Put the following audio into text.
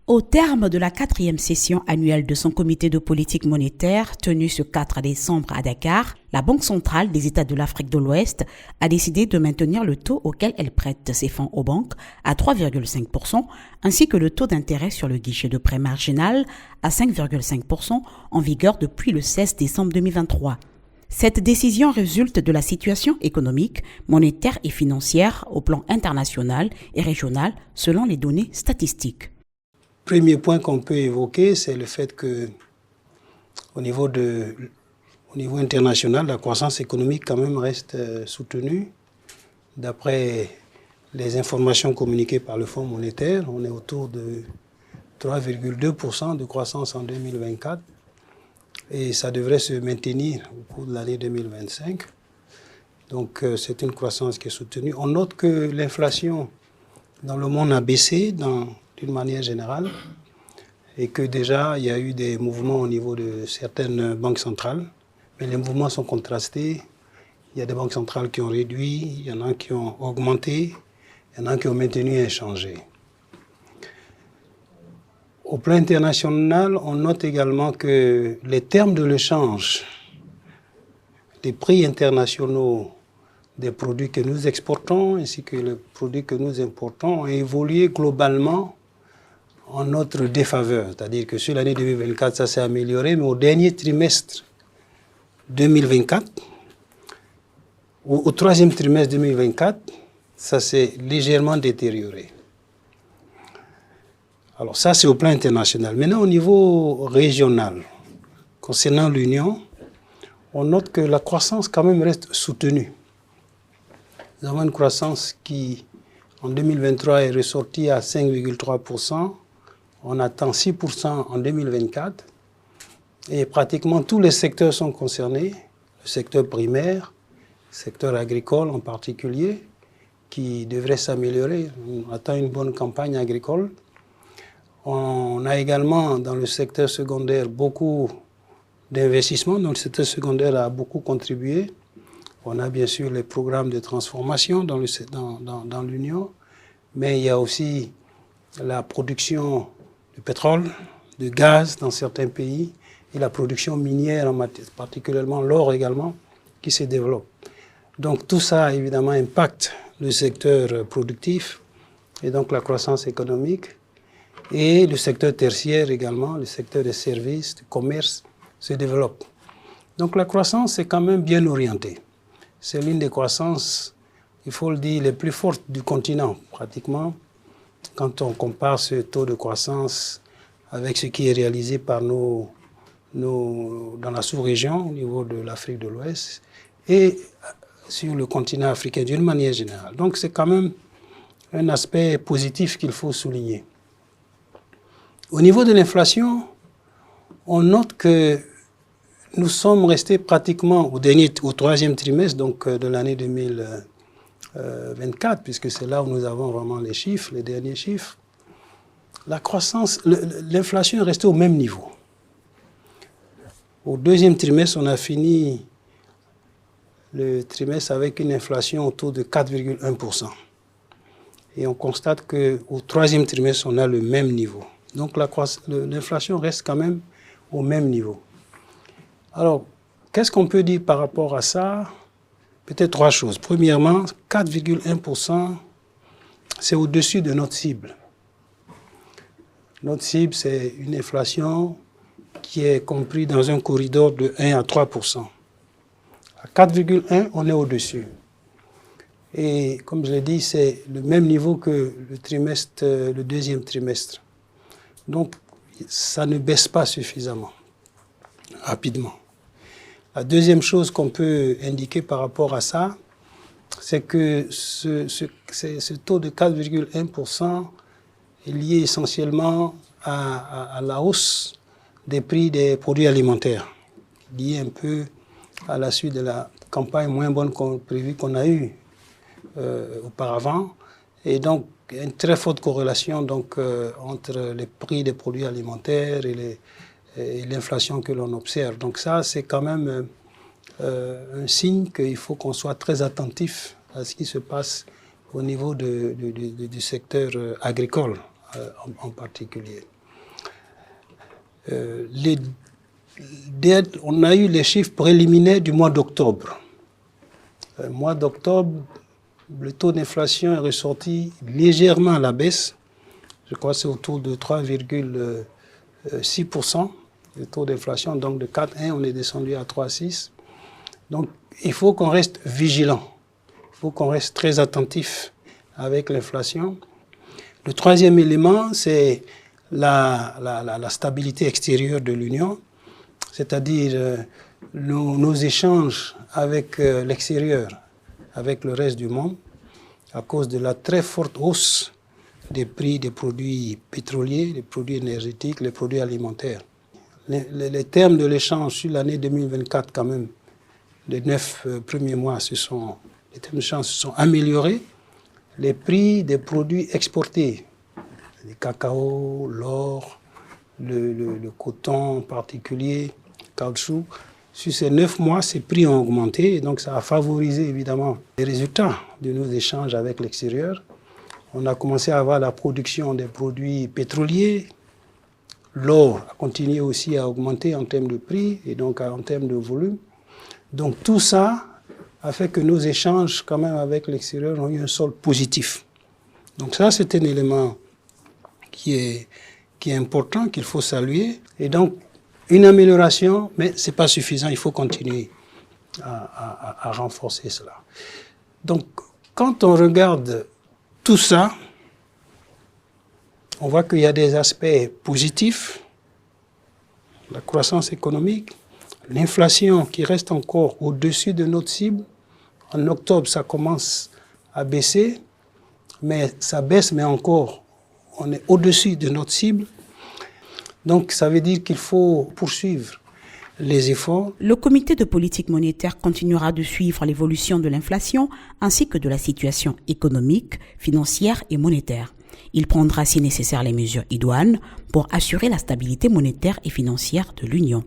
Au terme de la 4e session annuelle de son comité de politique monétaire tenue ce 4 décembre à Dakar, la Banque centrale des États de l'Afrique de l'Ouest a décidé de maintenir le taux auquel elle prête ses fonds aux banques à 3,5% ainsi que le taux d'intérêt sur le guichet de prêt marginal à 5,5% en vigueur depuis le 16 décembre 2023. Cette décision résulte de la situation économique, monétaire et financière au plan international et régional selon les données statistiques. Premier point qu'on peut évoquer, c'est le fait que au niveau international, la croissance économique quand même reste soutenue. D'après les informations communiquées par le Fonds monétaire, on est autour de 3,2% de croissance en 2024 et ça devrait se maintenir au cours de l'année 2025. Donc c'est une croissance qui est soutenue. On note que l'inflation dans le monde a baissé d'une manière générale, et que déjà, il y a eu des mouvements au niveau de certaines banques centrales, mais les mouvements sont contrastés. Il y a des banques centrales qui ont réduit, il y en a qui ont augmenté, il y en a qui ont maintenu et changé. Au plan international, on note également que les termes de l'échange, les prix internationaux des produits que nous exportons ainsi que les produits que nous importons ont évolué globalement en notre défaveur. C'est-à-dire que sur l'année 2024, ça s'est amélioré, mais au dernier trimestre 2024, au troisième trimestre 2024, ça s'est légèrement détérioré. Alors ça, c'est au plan international. Maintenant, au niveau régional, concernant l'Union, on note que la croissance quand même reste soutenue. Nous avons une croissance qui, en 2023, est ressortie à 5,3%. On attend 6% en 2024. Et pratiquement tous les secteurs sont concernés. Le secteur primaire, le secteur agricole en particulier, qui devrait s'améliorer. On attend une bonne campagne agricole. On a également dans le secteur secondaire beaucoup d'investissements. Donc le secteur secondaire a beaucoup contribué. On a bien sûr les programmes de transformation dans l'Union, mais il y a aussi la production de pétrole, de gaz dans certains pays et la production minière, particulièrement l'or également, qui se développe. Donc tout ça évidemment impacte le secteur productif et donc la croissance économique et le secteur tertiaire également, le secteur des services, du commerce se développe. Donc la croissance est quand même bien orientée. C'est l'une des croissances, il faut le dire, les plus fortes du continent, pratiquement, quand on compare ce taux de croissance avec ce qui est réalisé par dans la sous-région, au niveau de l'Afrique de l'Ouest, et sur le continent africain d'une manière générale. Donc c'est quand même un aspect positif qu'il faut souligner. Au niveau de l'inflation, on note que nous sommes restés pratiquement au troisième trimestre donc, de l'année 2024, puisque c'est là où nous avons vraiment les chiffres, les derniers chiffres. La croissance, l'inflation est restée au même niveau. Au deuxième trimestre, on a fini le trimestre avec une inflation autour de 4,1%. Et on constate qu'au troisième trimestre, on a le même niveau. Donc l'inflation reste quand même au même niveau. Alors, qu'est-ce qu'on peut dire par rapport à ça? Peut-être trois choses. Premièrement, 4,1%, c'est au-dessus de notre cible. Notre cible, c'est une inflation qui est comprise dans un corridor de 1 à 3%. À 4,1, on est au-dessus. Et comme je l'ai dit, c'est le même niveau que le deuxième trimestre. Donc, ça ne baisse pas suffisamment, rapidement. La deuxième chose qu'on peut indiquer par rapport à ça, c'est que ce taux de 4,1% est lié essentiellement à la hausse des prix des produits alimentaires, lié un peu à la suite de la campagne moins bonne prévue qu'on a eue auparavant. Et donc, il y a une très forte corrélation entre les prix des produits alimentaires et l'inflation que l'on observe. Donc ça, c'est quand même un signe qu'il faut qu'on soit très attentif à ce qui se passe au niveau du secteur agricole en particulier. On a eu les chiffres préliminaires du mois d'octobre. Mois d'octobre, le taux d'inflation est ressorti légèrement à la baisse. Je crois que c'est autour de 3,6%. Le taux d'inflation, donc de 4,1, on est descendu à 3,6. Donc, il faut qu'on reste vigilant. Il faut qu'on reste très attentif avec l'inflation. Le troisième élément, c'est la stabilité extérieure de l'Union, c'est-à-dire nos échanges avec l'extérieur, avec le reste du monde, à cause de la très forte hausse des prix des produits pétroliers, des produits énergétiques, les produits alimentaires. Les termes de l'échange sur l'année 2024, quand même, les 9 premiers mois, les termes d'échange se sont améliorés. Les prix des produits exportés, le cacao, l'or, le coton en particulier, le caoutchouc, sur ces 9 mois, ces prix ont augmenté et donc ça a favorisé évidemment les résultats de nos échanges avec l'extérieur. On a commencé à avoir la production des produits pétroliers. L'or a continué aussi à augmenter en termes de prix et donc en termes de volume. Donc tout ça a fait que nos échanges quand même avec l'extérieur ont eu un solde positif. Donc ça, c'est un élément qui est important, qu'il faut saluer. Et donc, une amélioration, mais ce n'est pas suffisant, il faut continuer à renforcer cela. Donc, quand on regarde tout ça, on voit qu'il y a des aspects positifs, la croissance économique, l'inflation qui reste encore au-dessus de notre cible. En octobre, ça commence à baisser, mais ça baisse, mais encore, on est au-dessus de notre cible. Donc, ça veut dire qu'il faut poursuivre les efforts. Le comité de politique monétaire continuera de suivre l'évolution de l'inflation ainsi que de la situation économique, financière et monétaire. Il prendra si nécessaire les mesures idoines pour assurer la stabilité monétaire et financière de l'Union.